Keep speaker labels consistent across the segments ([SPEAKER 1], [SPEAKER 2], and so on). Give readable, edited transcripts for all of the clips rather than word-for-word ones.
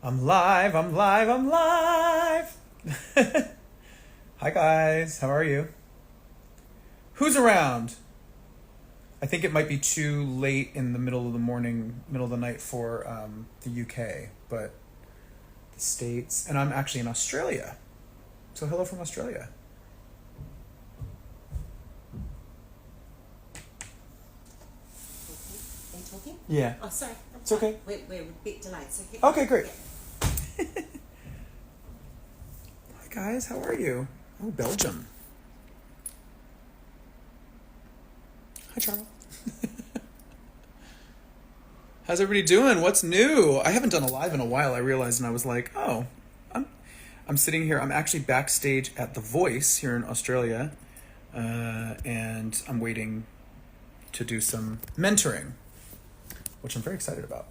[SPEAKER 1] I'm live, I'm live, I'm live. Hi guys, how are you? Who's around? I think it might be too late in the middle of the morning, middle of the night for the UK, but the States, and I'm actually in Australia. So hello from Australia.
[SPEAKER 2] Are you talking?
[SPEAKER 1] Yeah.
[SPEAKER 2] Oh, sorry.
[SPEAKER 1] It's okay.
[SPEAKER 2] We're a bit delayed. So
[SPEAKER 1] Okay, great.
[SPEAKER 2] Yeah.
[SPEAKER 1] Hi guys, how are you? Oh, Belgium. Hi, Charles. How's everybody doing? What's new? I haven't done a live in a while, I realized, and I was like, oh, I'm sitting here. I'm actually backstage at The Voice here in Australia, and I'm waiting to do some mentoring, which I'm very excited about.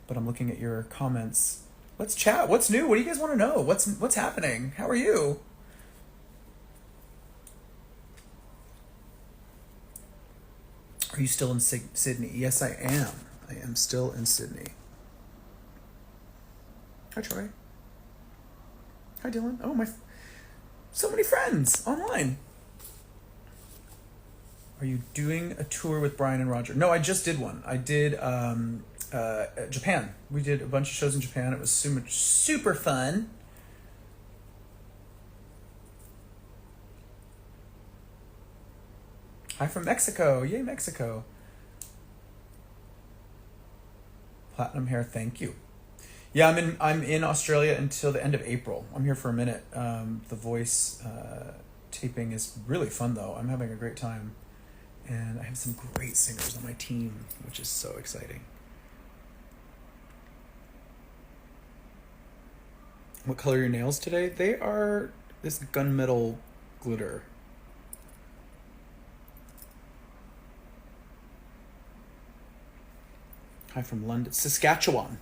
[SPEAKER 1] But I'm looking at your comments. Let's chat. What's new? What do you guys want to know? What's happening? How are you? Are you still in Sydney? Yes, I am. I am still in Sydney. Hi, Troy. Hi, Dylan. Oh, so many friends online. Are you doing a tour with Brian and Roger? No, I just did one. I did Japan. We did a bunch of shows in Japan. It was super fun. Hi from Mexico. Yay, Mexico. Platinum hair, thank you. Yeah, I'm in Australia until the end of April. I'm here for a minute. The Voice taping is really fun though. I'm having a great time. And I have some great singers on my team, which is so exciting. What color are your nails today? They are this gunmetal glitter. Hi from London, Saskatchewan.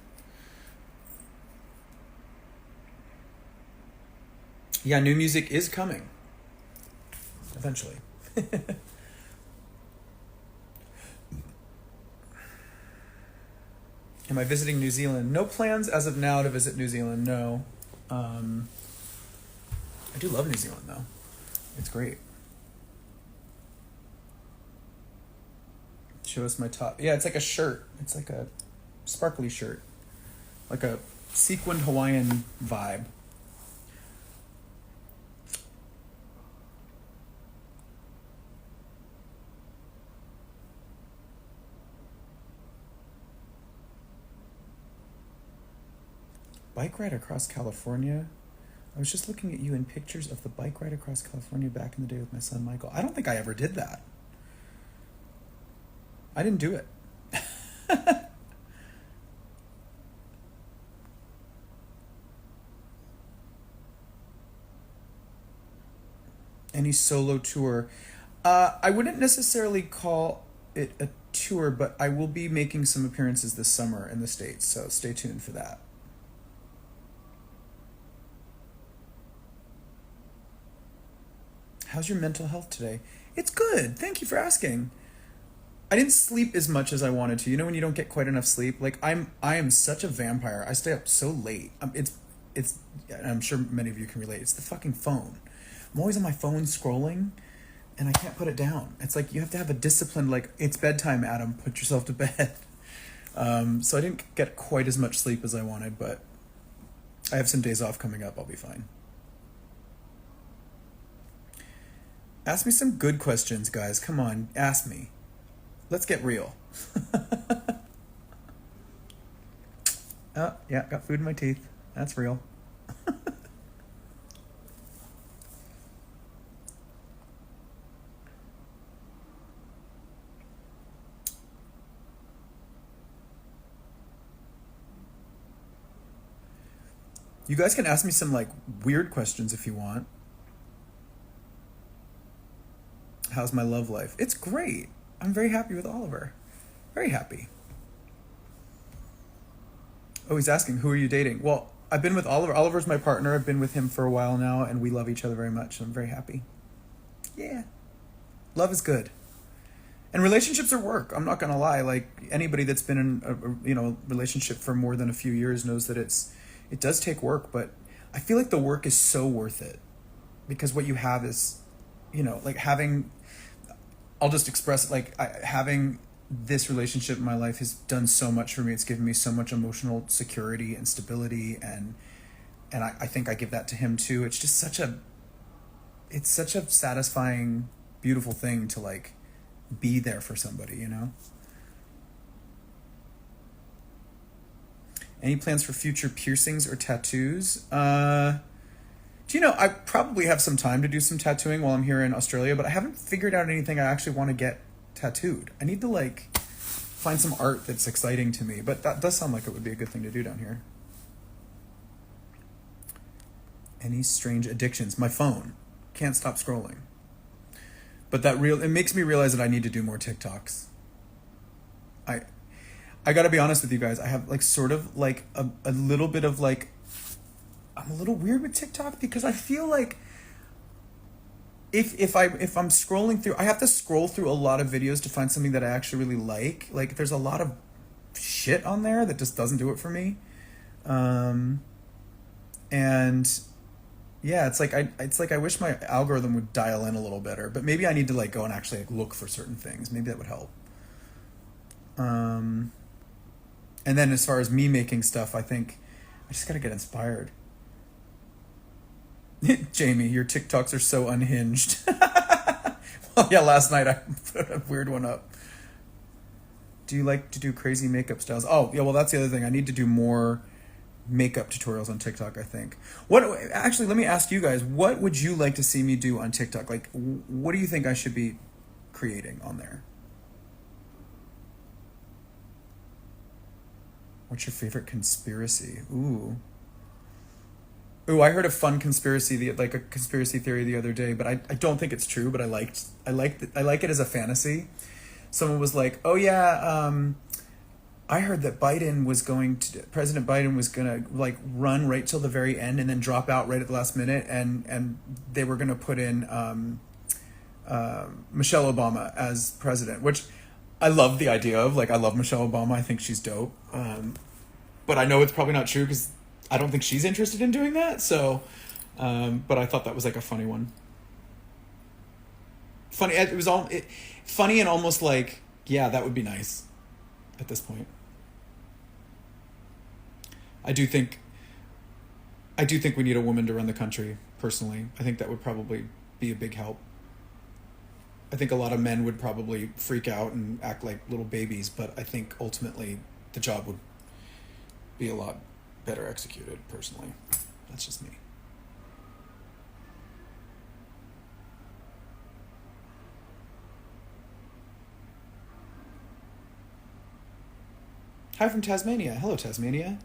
[SPEAKER 1] Yeah, new music is coming. Eventually. Am I visiting New Zealand? No plans as of now to visit New Zealand, no. I do love New Zealand though. It's great. Show us my top. Yeah, it's like a shirt. It's like a sparkly shirt. Like a sequined Hawaiian vibe. Bike ride across California. I was just looking at you in pictures of the bike ride across California back in the day with my son Michael. I don't think I ever did that. I didn't do it. Any solo tour? I wouldn't necessarily call it a tour, but I will be making some appearances this summer in the States, so stay tuned for that. How's your mental health today? It's good. Thank you for asking. I didn't sleep as much as I wanted to. You know when you don't get quite enough sleep? Like I am such a vampire. I stay up so late. It's I'm sure many of you can relate. It's the fucking phone. I'm always on my phone scrolling and I can't put it down. It's like you have to have a discipline, like it's bedtime, Adam, put yourself to bed. So I didn't get quite as much sleep as I wanted, but I have some days off coming up. I'll be fine. Ask me some good questions, guys. Come on, ask me. Let's get real. Oh, yeah, got food in my teeth. That's real. You guys can ask me some like weird questions if you want. How's my love life? It's great. I'm very happy with Oliver. Very happy. Oh, he's asking, who are you dating? Well, I've been with Oliver. Oliver's my partner. I've been with him for a while now, and we love each other very much. I'm very happy. Yeah. Love is good. And relationships are work. I'm not gonna lie. Like anybody that's been in a relationship for more than a few years knows that it does take work. But I feel like the work is so worth it because what you have is, like having. I'll just express it like having this relationship in my life has done so much for me. It's given me so much emotional security and stability, and I think I give that to him too. It's just it's such a satisfying, beautiful thing to like be there for somebody. Any plans for future piercings or tattoos? I probably have some time to do some tattooing while I'm here in Australia, but I haven't figured out anything I actually want to get tattooed. I need to like find some art that's exciting to me, but that does sound like it would be a good thing to do down here. Any strange addictions? My phone. Can't stop scrolling. But it makes me realize that I need to do more TikToks. I gotta be honest with you guys. I have like sort of like a little bit of like, I'm a little weird with TikTok because I feel like if I'm scrolling through, I have to scroll through a lot of videos to find something that I actually really like. Like there's a lot of shit on there that just doesn't do it for me. And yeah, it's like I wish my algorithm would dial in a little better, but maybe I need to like go and actually like look for certain things. Maybe that would help. And then as far as me making stuff, I think I just gotta get inspired. Jamie, your TikToks are so unhinged. Well, yeah, last night I put a weird one up. Do you like to do crazy makeup styles? Oh, yeah, well, that's the other thing. I need to do more makeup tutorials on TikTok, I think. Actually, let me ask you guys, what would you like to see me do on TikTok? Like, what do you think I should be creating on there? What's your favorite conspiracy? Ooh, I heard a fun conspiracy, like a conspiracy theory the other day, but I don't think it's true, but I like it as a fantasy. Someone was like, oh yeah, I heard that President Biden was going to like run right till the very end and then drop out right at the last minute. And they were going to put in Michelle Obama as president, which I love the idea of. Like, I love Michelle Obama. I think she's dope. But I know it's probably not true because I don't think she's interested in doing that. So, but I thought that was like a funny one. Funny. It was funny and almost like, yeah, that would be nice at this point. I do think we need a woman to run the country, personally. I think that would probably be a big help. I think a lot of men would probably freak out and act like little babies, but I think ultimately the job would be a lot better executed, personally. That's just me. Hi from Tasmania. Hello, Tasmania.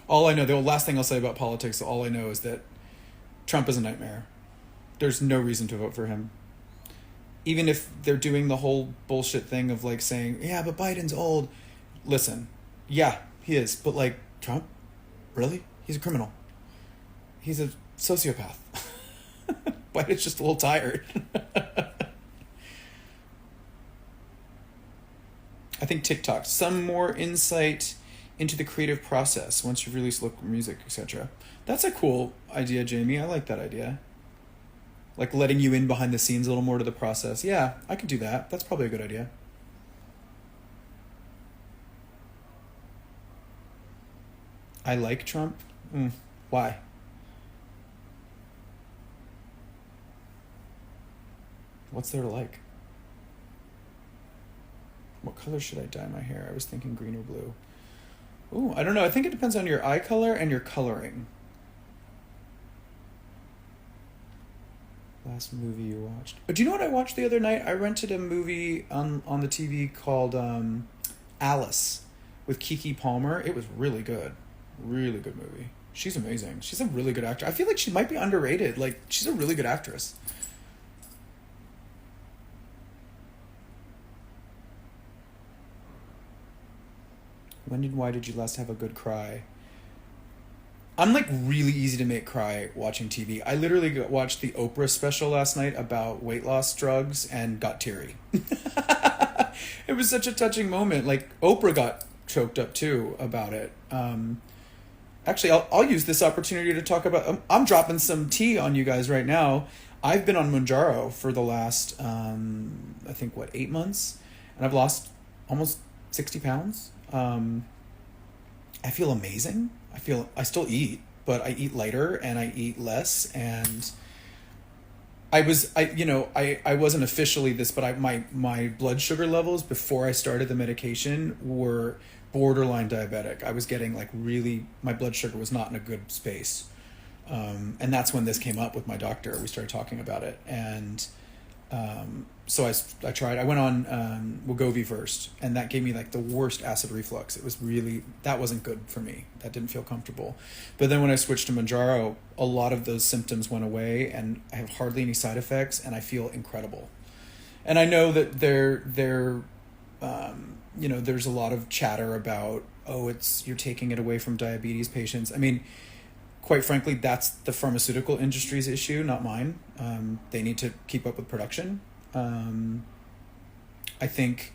[SPEAKER 1] All I know, the last thing I'll say about politics, all I know is that Trump is a nightmare. There's no reason to vote for him. Even if they're doing the whole bullshit thing of like saying, yeah, but Biden's old. Listen, yeah, he is. But like, Trump? Really? He's a criminal. He's a sociopath. Biden's just a little tired. I think TikTok, some more insight into the creative process once you've released local music, etc. That's a cool idea, Jamie. I like that idea. Like letting you in behind the scenes a little more to the process. Yeah, I could do that. That's probably a good idea. I like Trump? Why? What's there to like? What color should I dye my hair? I was thinking green or blue. Ooh, I don't know. I think it depends on your eye color and your coloring. Last movie you watched. But do you know what I watched the other night? I rented a movie on the TV called Alice with Keke Palmer. It was really good. Really good movie. She's amazing. She's a really good actor. I feel like she might be underrated. Like, she's a really good actress. Why did you last have a good cry? I'm like really easy to make cry watching TV. I literally watched the Oprah special last night about weight loss drugs and got teary. It was such a touching moment. Like Oprah got choked up too about it. Actually, I'll use this opportunity to talk about. I'm dropping some tea on you guys right now. I've been on Mounjaro for the last, I think, 8 months, and I've lost almost 60 pounds. I feel amazing. I still eat, but I eat lighter and I eat less. And I wasn't officially this, but my blood sugar levels before I started the medication were borderline diabetic. I was getting like really, my blood sugar was not in a good space. And that's when this came up with my doctor. We started talking about it. And so I tried. I went on Wegovy first, and that gave me like the worst acid reflux. It was really, that wasn't good for me. That didn't feel comfortable. But then when I switched to Mounjaro, a lot of those symptoms went away, and I have hardly any side effects, and I feel incredible. And I know that there's a lot of chatter about, you're taking it away from diabetes patients. I mean, quite frankly, that's the pharmaceutical industry's issue, not mine. They need to keep up with production. I think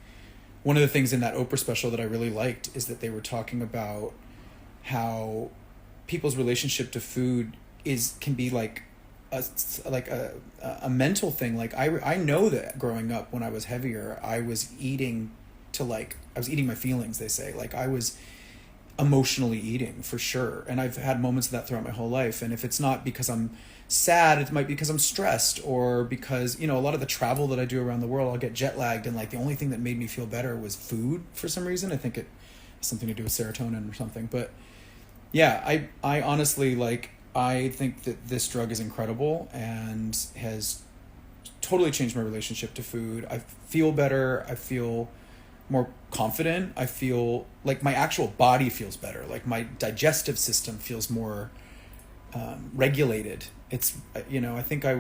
[SPEAKER 1] one of the things in that Oprah special that I really liked is that they were talking about how people's relationship to food can be like a mental thing. Like I know that growing up when I was heavier, I was eating my feelings, they say. Like I was emotionally eating for sure. And I've had moments of that throughout my whole life. And if it's not because I'm sad, it might be because I'm stressed, or because, a lot of the travel that I do around the world, I'll get jet lagged. And like the only thing that made me feel better was food for some reason. I think it has something to do with serotonin or something. But yeah, I honestly I think that this drug is incredible and has totally changed my relationship to food. I feel better. I feel more confident. I feel like my actual body feels better. Like my digestive system feels more regulated. It's, I think I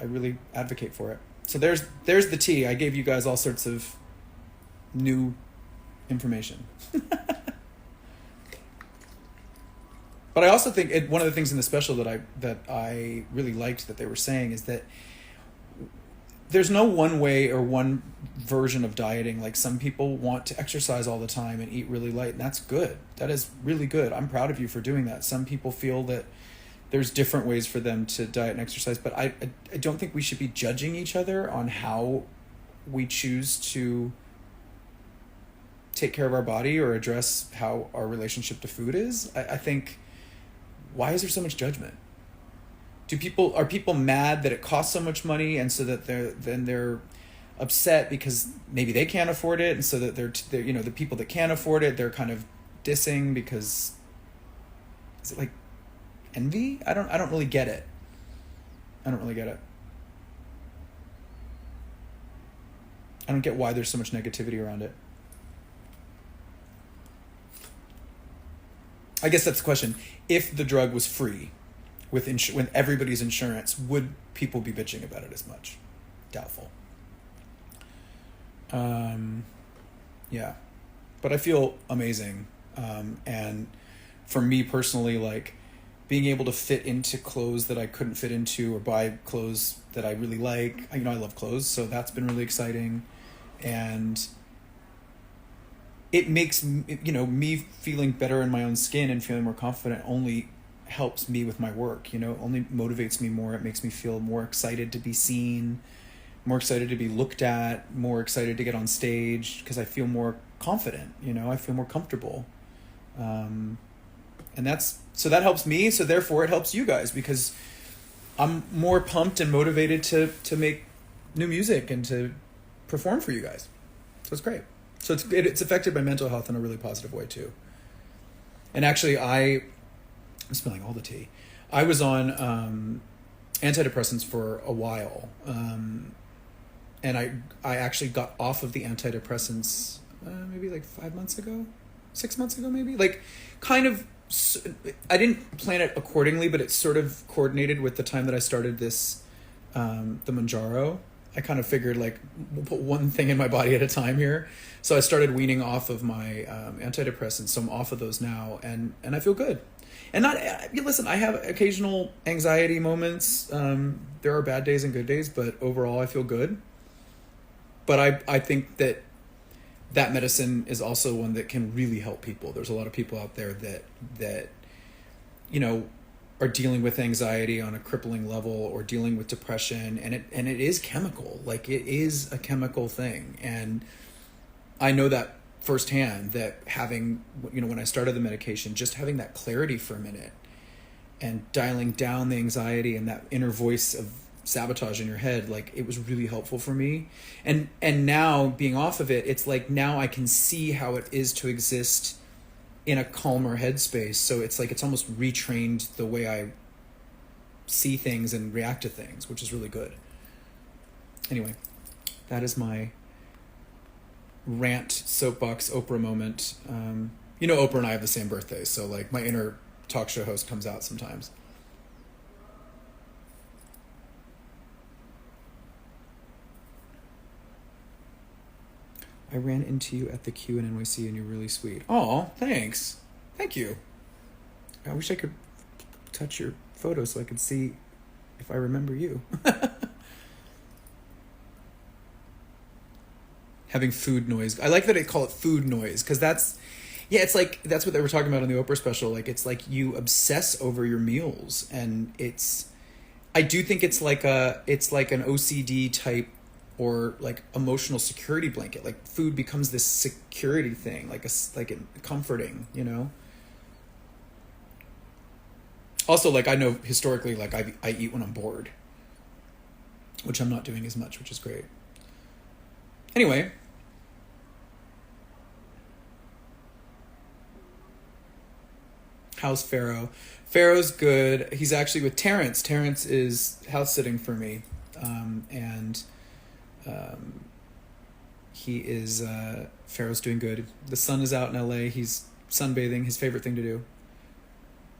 [SPEAKER 1] really advocate for it. So there's the tea. I gave you guys all sorts of new information. But I also think one of the things in the special that I really liked that they were saying is that there's no one way or one version of dieting. Like some people want to exercise all the time and eat really light, and that's good. That is really good. I'm proud of you for doing that. Some people feel that there's different ways for them to diet and exercise, but I don't think we should be judging each other on how we choose to take care of our body or address how our relationship to food is. I think, why is there so much judgment? Are people mad that it costs so much money, and so that they're upset because maybe they can't afford it, and so that they're the people that can't afford it, they're kind of dissing because, is it like envy? I don't really get it. I don't get why there's so much negativity around it. I guess that's the question. If the drug was free, with everybody's insurance, would people be bitching about it as much? Doubtful. Yeah, but I feel amazing. And for me personally, like being able to fit into clothes that I couldn't fit into, or buy clothes that I really like. I love clothes, so that's been really exciting. And it makes, me feeling better in my own skin and feeling more confident only helps me with my work, only motivates me more. It makes me feel more excited to be seen, more excited to be looked at, more excited to get on stage, because I feel more confident, I feel more comfortable. And so that helps me, so therefore it helps you guys, because I'm more pumped and motivated to make new music and to perform for you guys. So it's great. So it's affected my mental health in a really positive way too. And actually I'm spilling all the tea. I was on antidepressants for a while, and I actually got off of the antidepressants maybe like 6 months ago, maybe. Like, kind of, I didn't plan it accordingly, but it sort of coordinated with the time that I started this, the Mounjaro. I kind of figured like we'll put one thing in my body at a time here. So I started weaning off of my antidepressants. So I'm off of those now, and I feel good. And not listen, I have occasional anxiety moments. There are bad days and good days, but overall I feel good. But I think that medicine is also one that can really help people. There's a lot of people out there that you know are dealing with anxiety on a crippling level or dealing with depression, and it is chemical. Like, it is a chemical thing. And I know that firsthand, that having, when I started the medication, just having that clarity for a minute and dialing down the anxiety and that inner voice of sabotage in your head, like, it was really helpful for me. And now being off of it, it's like now I can see how it is to exist in a calmer headspace. So it's like it's almost retrained the way I see things and react to things, which is really good. Anyway, that is my rant soapbox Oprah moment. Oprah and I have the same birthday, so like my inner talk show host comes out sometimes. I ran into you at the Q in NYC and you're really sweet. Oh, thanks. Thank you. I wish I could touch your photo so I could see if I remember you. Having food noise. I like that they call it food noise, because it's like, that's what they were talking about on the Oprah special. Like, it's like you obsess over your meals, and I do think it's like an OCD type or like emotional security blanket. Like, food becomes this security thing, like comforting, Also, like, I know historically, like, I eat when I'm bored, which I'm not doing as much, which is great. Anyway, how's Pharaoh? Pharaoh's good. He's actually with Terrence. Terrence is house sitting for me, and he is Pharaoh's doing good. The sun is out in LA. He's sunbathing, his favorite thing to do.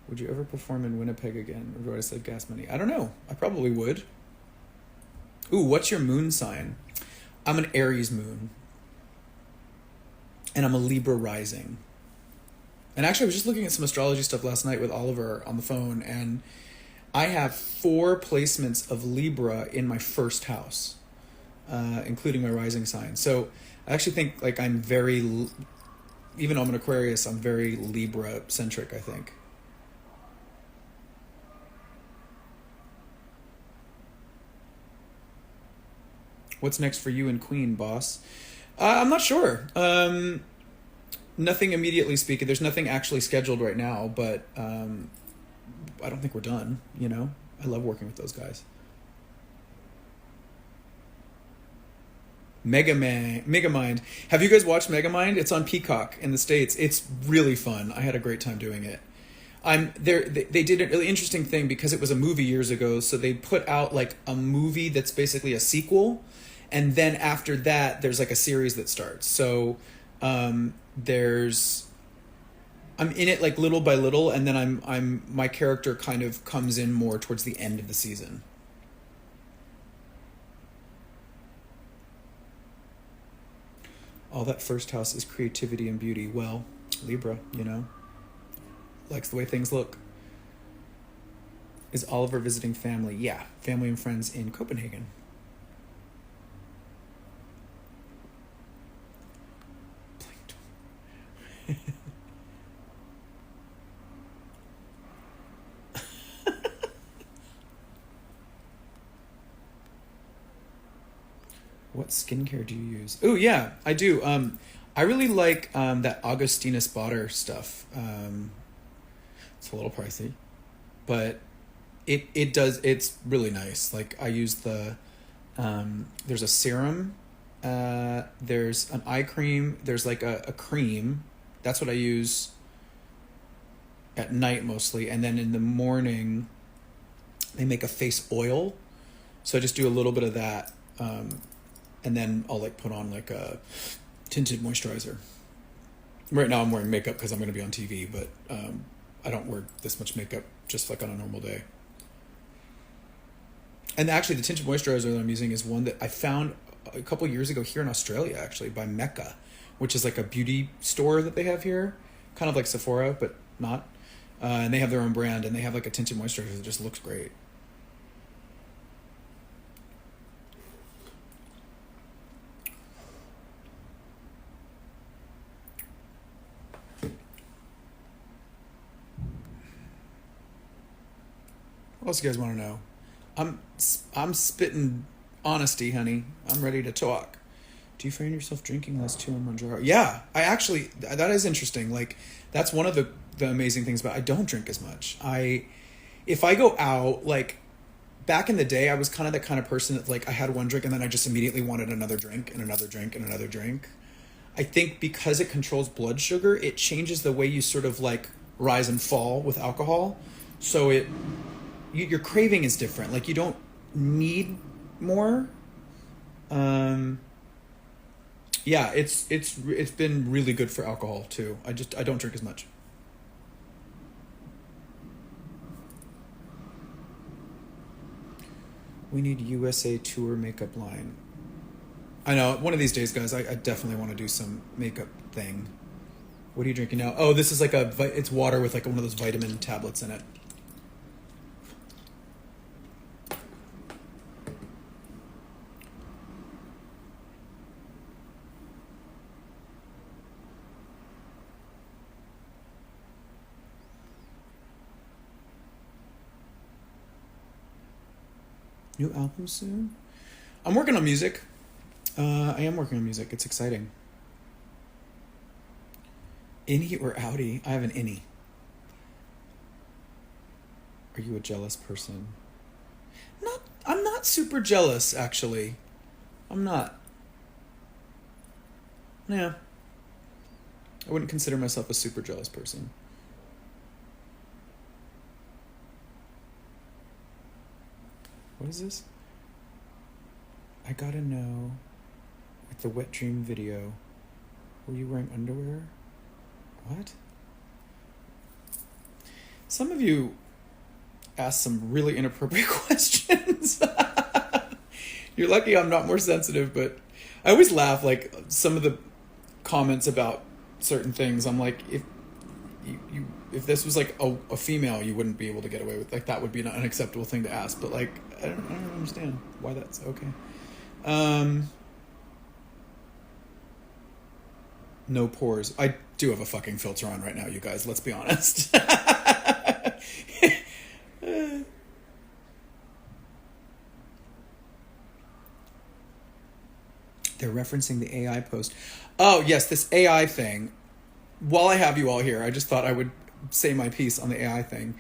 [SPEAKER 1] Would you ever perform in Winnipeg again, or do I save gas money? I don't know. I probably would. Ooh, what's your moon sign? I'm an Aries moon, and I'm a Libra rising. And actually, I was just looking at some astrology stuff last night with Oliver on the phone, and I have 4 placements of Libra in my first house, including my rising sign. So I actually think, like, I'm very, even though I'm an Aquarius, I'm very Libra-centric, I think. What's next for you and Queen, boss? I'm not sure. Nothing immediately speaking. There's nothing actually scheduled right now, but I don't think we're done, I love working with those guys. Megamind. Have you guys watched Megamind? It's on Peacock in the States. It's really fun. I had a great time doing it. They did a really interesting thing because it was a movie years ago, so they put out like a movie that's basically a sequel, and then after that there's like a series that starts. So I'm in it like little by little, and then my character kind of comes in more towards the end of the season. All that first house is creativity and beauty. Well, Libra, likes the way things look. Is Oliver visiting family? Yeah, family and friends in Copenhagen. What skincare do you use? Oh yeah, I do. I really like that Augustinus Bader stuff. It's a little pricey, but it's really nice. Like, I use there's a serum, there's an eye cream, there's like a cream. That's what I use at night mostly, and then in the morning they make a face oil, so I just do a little bit of that, and then I'll like put on like a tinted moisturizer. Right now I'm wearing makeup because I'm going to be on TV, but I don't wear this much makeup just like on a normal day. And actually, the tinted moisturizer that I'm using is one that I found a couple years ago here in Australia, actually, by Mecca, which is like a beauty store that they have here, kind of like Sephora, but not. And they have their own brand, and they have like a tinted moisturizer that just looks great. What else do you guys want to know? I'm spitting honesty, honey. I'm ready to talk. Do you find yourself drinking less too in Manjaro? Yeah, I actually, that is interesting. Like, that's one of the amazing things about, I don't drink as much. If I go out, like, back in the day, I was kind of the kind of person that, like, I had one drink and then I just immediately wanted another drink and another drink and another drink. I think because it controls blood sugar, it changes the way you sort of, like, rise and fall with alcohol. So your craving is different. Like, you don't need more. Yeah, it's been really good for alcohol too. I don't drink as much. We need USA tour makeup line. I know, one of these days, guys, I definitely want to do some makeup thing. What are you drinking now? Oh, this is like it's water with like one of those vitamin tablets in it. New album soon? I'm working on music. I am working on music. It's exciting. Innie or outie? I have an innie. Are you a jealous person? I'm not super jealous, actually. I'm not. Yeah. I wouldn't consider myself a super jealous person. What is this? I gotta know, with the Wet Dream video, were you wearing underwear? What? Some of you asked some really inappropriate questions. You're lucky I'm not more sensitive, but I always laugh, like, some of the comments about certain things. I'm like, if this was like a female, you wouldn't be able to get away with, like, that would be an unacceptable thing to ask. But, like, I don't understand why that's okay. No pores. I do have a fucking filter on right now, you guys. Let's be honest. They're referencing the AI post. Oh, yes, this AI thing. While I have you all here, I just thought I would say my piece on the AI thing.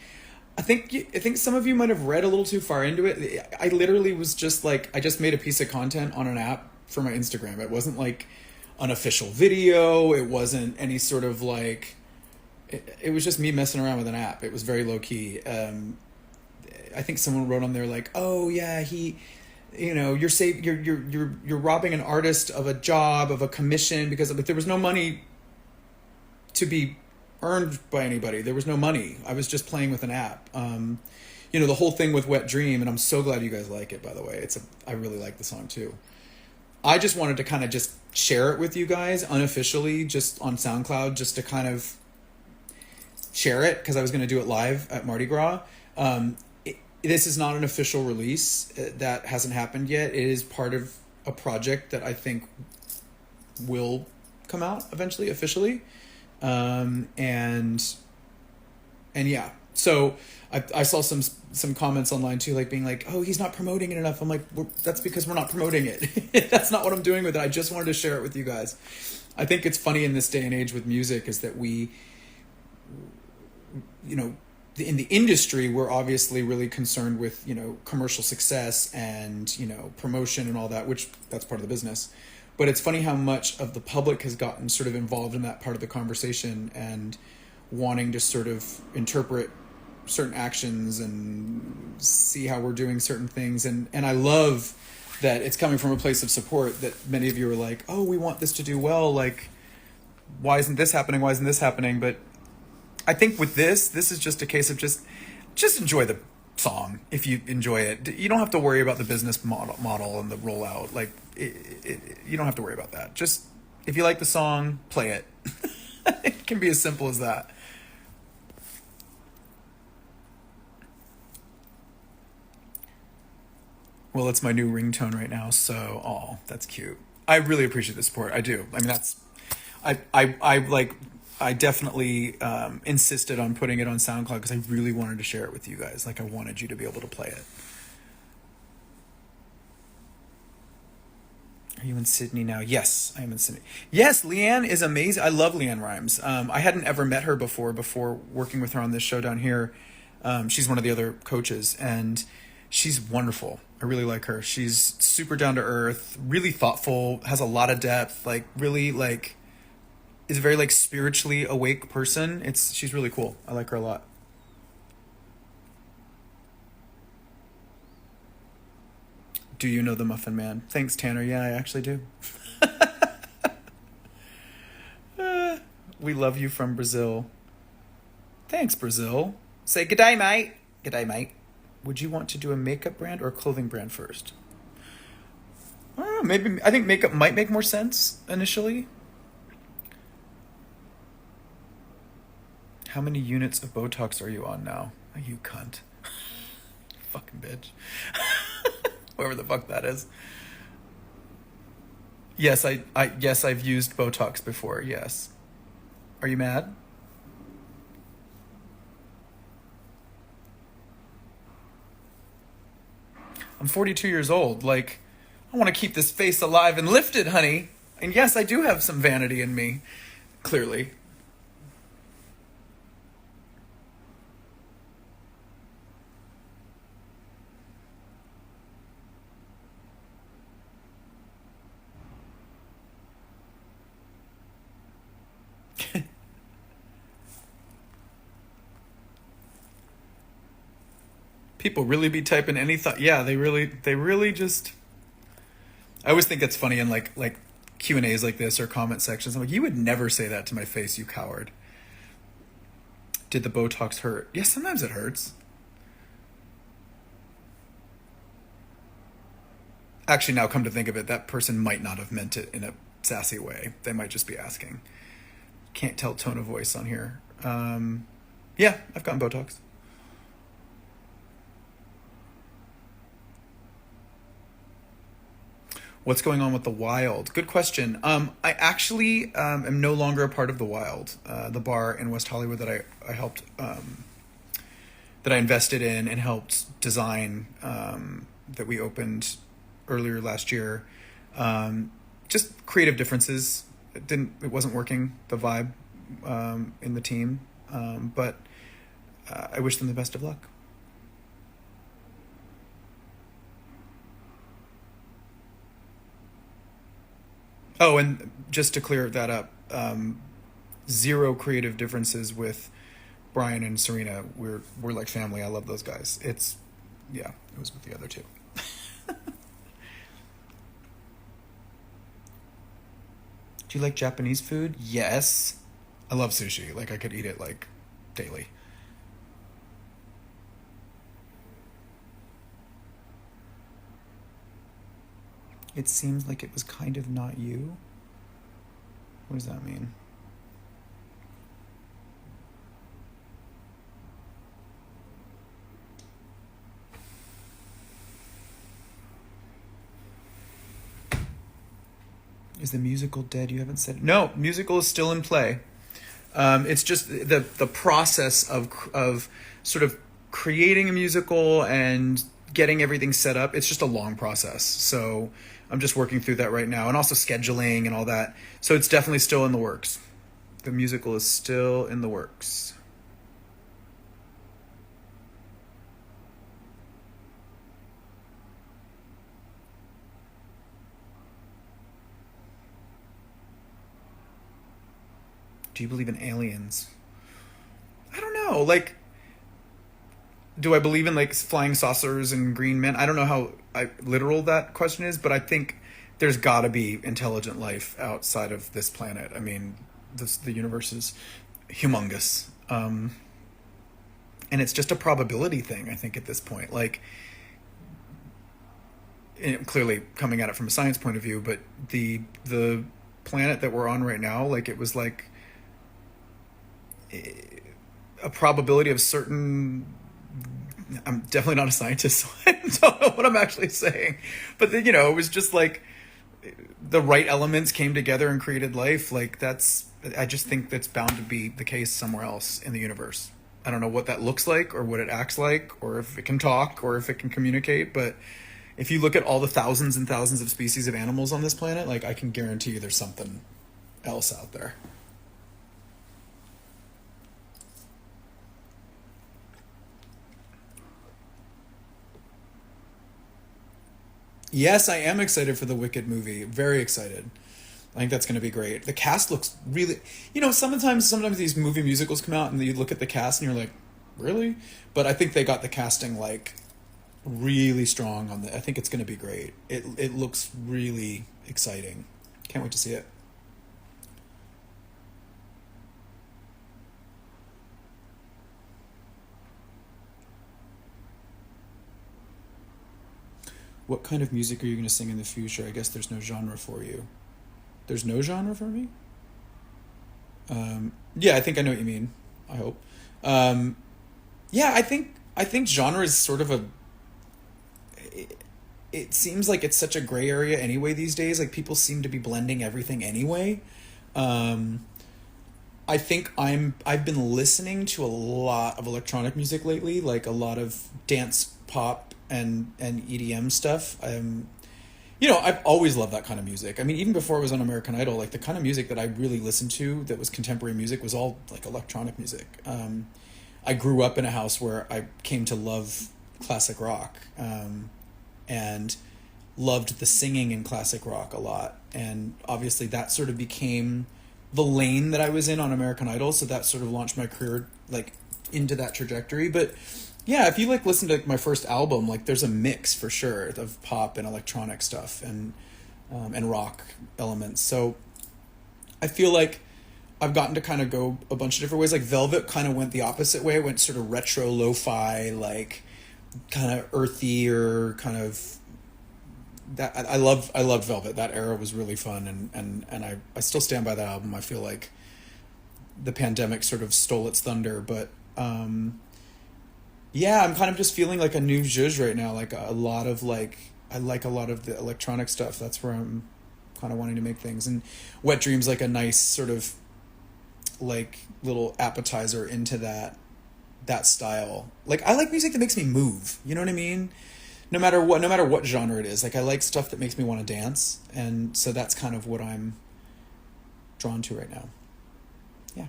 [SPEAKER 1] I think some of you might have read a little too far into it. I literally was just like, I just made a piece of content on an app for my Instagram. It wasn't like an official video. It wasn't any sort of like, it was just me messing around with an app. It was very low key. I think someone wrote on there like, oh yeah, you're robbing an artist of a job, of a commission, because like, there was no money to be earned by anybody. There was no money. I was just playing with an app. The whole thing with Wet Dream, and I'm so glad you guys like it, by the way. I really like the song too. I just wanted to kind of just share it with you guys unofficially, just on SoundCloud, just to kind of share it, because I was going to do it live at Mardi Gras. This is not an official release. That hasn't happened yet. It is part of a project that I think will come out eventually, officially. And yeah, so I saw some comments online too, like being like, oh, he's not promoting it enough. I'm like, well, that's because we're not promoting it. That's not what I'm doing with it. I just wanted to share it with you guys. I think it's funny in this day and age with music is that we, in the industry, we're obviously really concerned with, commercial success and, promotion and all that, which that's part of the business. But it's funny how much of the public has gotten sort of involved in that part of the conversation and wanting to sort of interpret certain actions and see how we're doing certain things. And I love that it's coming from a place of support, that many of you are like, oh, we want this to do well. Like, why isn't this happening? Why isn't this happening? But I think with this is just a case of just enjoy the song if you enjoy it. You don't have to worry about the business model and the rollout. Like you don't have to worry about that. Just if you like the song, play it. It can be as simple as that. Well, it's my new ringtone right now, so that's cute. I really appreciate the support. I do. I mean, I like, I definitely insisted on putting it on SoundCloud because I really wanted to share it with you guys. Like, I wanted you to be able to play it. Are you in Sydney now? Yes, I am in Sydney. Yes, Leanne is amazing. I love Leanne Rhymes. I hadn't ever met her before working with her on this show down here. She's one of the other coaches, and she's wonderful. I really like her. She's super down to earth, really thoughtful, has a lot of depth, like really like is a very like spiritually awake person. She's really cool. I like her a lot. Do you know the Muffin Man? Thanks, Tanner. Yeah, I actually do. We love you from Brazil. Thanks, Brazil. Say g'day, mate. G'day, mate. Would you want to do a makeup brand or a clothing brand first? Maybe I think makeup might make more sense initially. How many units of Botox are you on now? Oh, you cunt. Fucking bitch. Whoever the fuck that is. Yes, yes, I've used Botox before. Yes. Are you mad? I'm 42 years old. Like, I want to keep this face alive and lifted, honey. And yes, I do have some vanity in me, clearly. People really be typing any thought. Yeah, they really just. I always think it's funny in like Q&As like this or comment sections. I'm like, you would never say that to my face, you coward. Did the Botox hurt? Yeah, sometimes it hurts. Actually, now come to think of it, that person might not have meant it in a sassy way. They might just be asking. Can't tell tone of voice on here. Yeah, I've gotten Botox. What's going on with the Wild? Good question. I actually am no longer a part of the Wild, the bar in West Hollywood that I helped, that I invested in and helped design, that we opened earlier last year. Just creative differences. It wasn't working, the vibe in the team, but I wish them the best of luck. Oh, and just to clear that up, zero creative differences with Brian and Serena. We're like family. I love those guys. Yeah, it was with the other two. Do you like Japanese food? Yes. I love sushi. Like, I could eat it like daily. It seems like it was kind of not you. What does that mean? Is the musical dead? You haven't said. No, musical is still in play. It's just the process of sort of creating a musical and getting everything set up. It's just a long process. So I'm just working through that right now, and also scheduling and all that. So it's definitely still in the works. The musical is still in the works. Do you believe in aliens? I don't know. Like, do I believe in like flying saucers and green men? I don't know how literal that question is, but I think there's got to be intelligent life outside of this planet. I mean, the universe is humongous. And it's just a probability thing, I think, at this point. Like, clearly coming at it from a science point of view, but the planet that we're on right now, like, it was like a probability of certain. I'm definitely not a scientist, so I don't know what I'm actually saying. But then, it was just like the right elements came together and created life. Like, I just think that's bound to be the case somewhere else in the universe. I don't know what that looks like or what it acts like or if it can talk or if it can communicate, but if you look at all the thousands and thousands of species of animals on this planet, like, I can guarantee you there's something else out there. Yes, I am excited for the Wicked movie. Very excited. I think that's going to be great. The cast looks really, sometimes these movie musicals come out and you look at the cast and you're like, really? But I think they got the casting like really strong on the. I think it's going to be great. It looks really exciting. Can't wait to see it. What kind of music are you going to sing in the future? I guess there's no genre for you. There's no genre for me? Yeah, I think I know what you mean. I hope. Um, yeah, I think genre is sort of a. It seems like it's such a gray area anyway these days. Like, people seem to be blending everything anyway. Um, I think I've been listening to a lot of electronic music lately, like a lot of dance pop and EDM stuff. I've always loved that kind of music. I mean, even before I was on American Idol, like, the kind of music that I really listened to that was contemporary music was all like electronic music. I grew up in a house where I came to love classic rock, and loved the singing in classic rock a lot. And obviously that sort of became the lane that I was in on American Idol. So that sort of launched my career like into that trajectory. But yeah, if you like listen to like, my first album, like, there's a mix for sure of pop and electronic stuff and rock elements. So I feel like I've gotten to kind of go a bunch of different ways. Like, Velvet kind of went the opposite way. It went sort of retro lo-fi, like kind of earthier, kind of that. I loved Velvet. That era was really fun, and I still stand by that album. I feel like the pandemic sort of stole its thunder, but yeah, I'm kind of just feeling like a new zhuzh right now. Like, a lot of like, I like a lot of the electronic stuff. That's where I'm kind of wanting to make things. And Wet Dream's like a nice sort of like little appetizer into that style. Like, I like music that makes me move. You know what I mean? No matter what genre it is. Like, I like stuff that makes me want to dance, and so that's kind of what I'm drawn to right now. Yeah.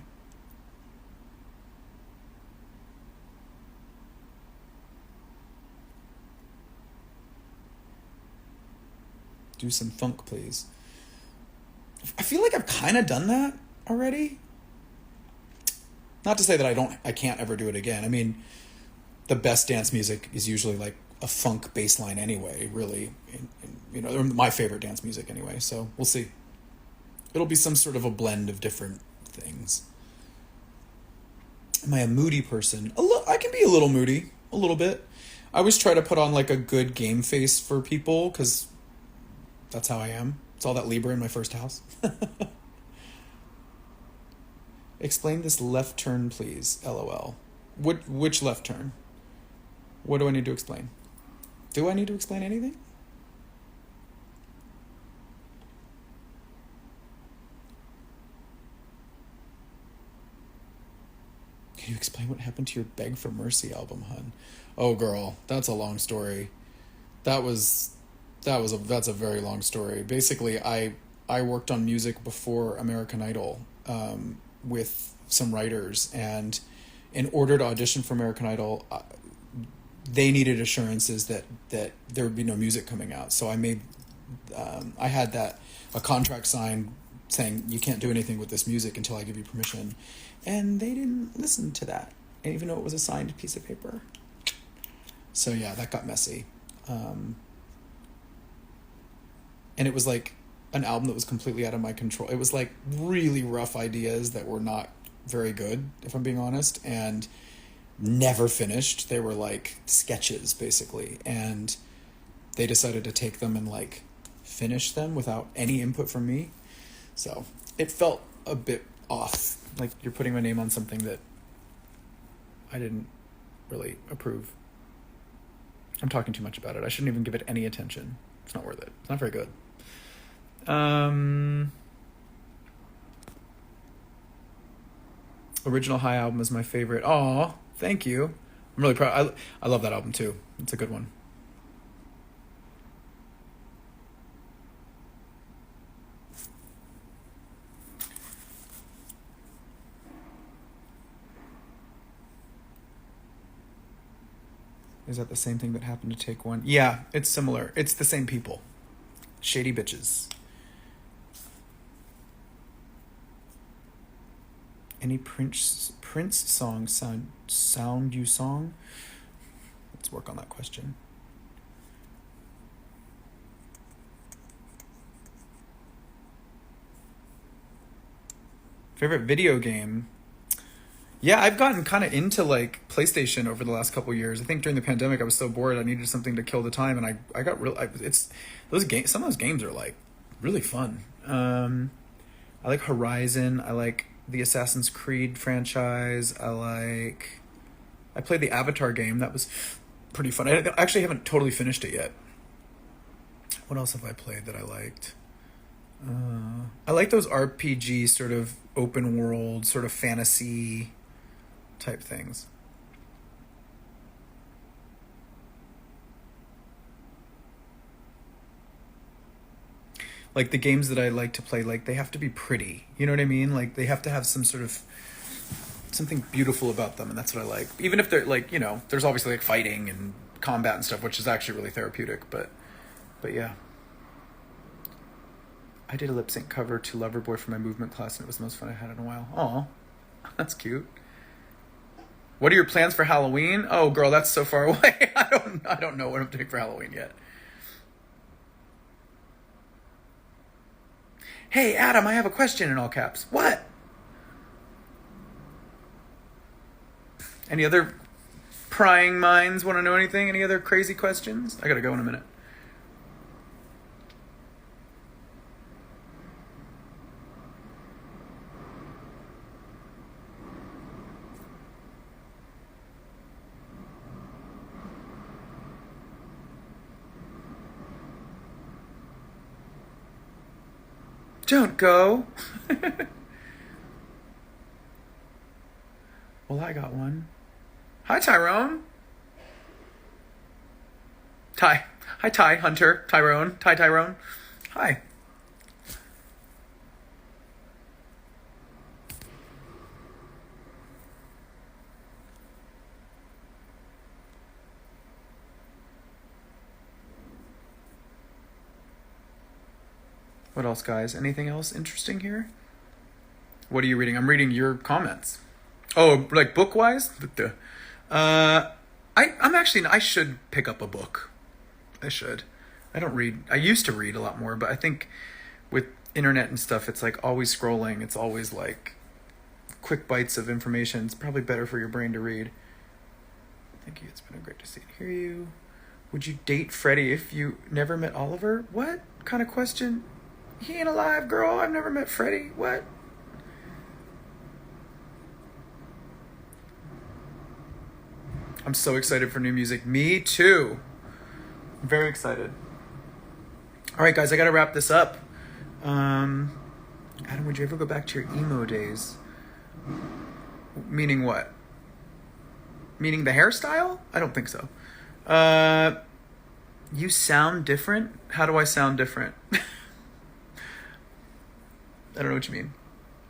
[SPEAKER 1] Do some funk, please. I feel like I've kind of done that already. Not to say that I can't ever do it again. I mean, the best dance music is usually like a funk bass line anyway, really. Or my favorite dance music anyway. So we'll see. It'll be some sort of a blend of different things. Am I a moody person? I can be a little moody, a little bit. I always try to put on like a good game face for people because that's how I am. It's all that Libra in my first house. Explain this left turn, please. LOL. Which left turn? What do I need to explain? Do I need to explain anything? Can you explain what happened to your Beg for Mercy album, hun? Oh, girl, that's a long story. That was that's a very long story. Basically, I worked on music before American Idol, with some writers, and in order to audition for American Idol, they needed assurances that there would be no music coming out. So I had a contract signed saying you can't do anything with this music until I give you permission, and they didn't listen to that, even though it was a signed piece of paper. So yeah, that got messy, and it was like an album that was completely out of my control. It was like really rough ideas that were not very good, if I'm being honest, and never finished. They were like sketches basically, and they decided to take them and like finish them without any input from me. So it felt a bit off, like you're putting my name on something that I didn't really approve. I'm talking too much about it. I shouldn't even give it any attention. It's not worth it. It's not very good. Original High album is my favorite. Aw, thank you. I'm really proud. I love that album too. It's a good one. Is that the same thing that happened to Take One? Yeah, it's similar. It's the same people. Shady bitches. Any Prince song sound you song? Let's work on that question. Favorite video game? Yeah, I've gotten kind of into like PlayStation over the last couple of years. I think during the pandemic I was so bored I needed something to kill the time, and I got real. It's those games. Some of those games are like really fun. I like Horizon. I like the Assassin's Creed franchise. I played the Avatar game. That was pretty fun. I actually haven't totally finished it yet. What else have I played that I liked? I like those RPG sort of open world, sort of fantasy type things. Like the games that I like to play, like they have to be pretty. You know what I mean? Like they have to have some sort of something beautiful about them, and that's what I like. Even if they're like, there's obviously like fighting and combat and stuff, which is actually really therapeutic, but yeah. I did a lip sync cover to Loverboy for my movement class, and it was the most fun I had in a while. Aw, that's cute. What are your plans for Halloween? Oh, girl, that's so far away. I don't know what I'm doing for Halloween yet. Hey, Adam, I have a question in all caps. What? Any other prying minds want to know anything? Any other crazy questions? I gotta go in a minute. Don't go. Well, I got one. Hi, Tyrone. Ty. Hi, Ty, Hunter, Tyrone. Tyrone. Hi. What else, guys? Anything else interesting here? What are you reading? I'm reading your comments. Oh, like book-wise? I should pick up a book. I should. I don't read. I used to read a lot more, but I think with internet and stuff, it's like always scrolling. It's always like quick bites of information. It's probably better for your brain to read. Thank you. It's been great to see and hear you. Would you date Freddie if you never met Oliver? What kind of question? He ain't alive, girl. I've never met Freddie. What? I'm so excited for new music. Me too. I'm very excited. All right, guys, I got to wrap this up. Adam, would you ever go back to your emo days? Meaning what? Meaning the hairstyle? I don't think so. You sound different? How do I sound different? I don't know what you mean.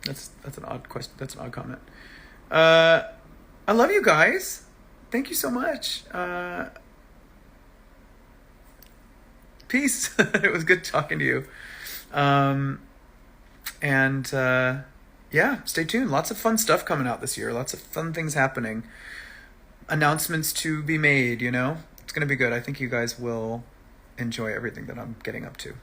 [SPEAKER 1] That's an odd question. That's an odd comment. I love you guys. Thank you so much. Peace. It was good talking to you. Yeah, stay tuned. Lots of fun stuff coming out this year. Lots of fun things happening. Announcements to be made, It's going to be good. I think you guys will enjoy everything that I'm getting up to.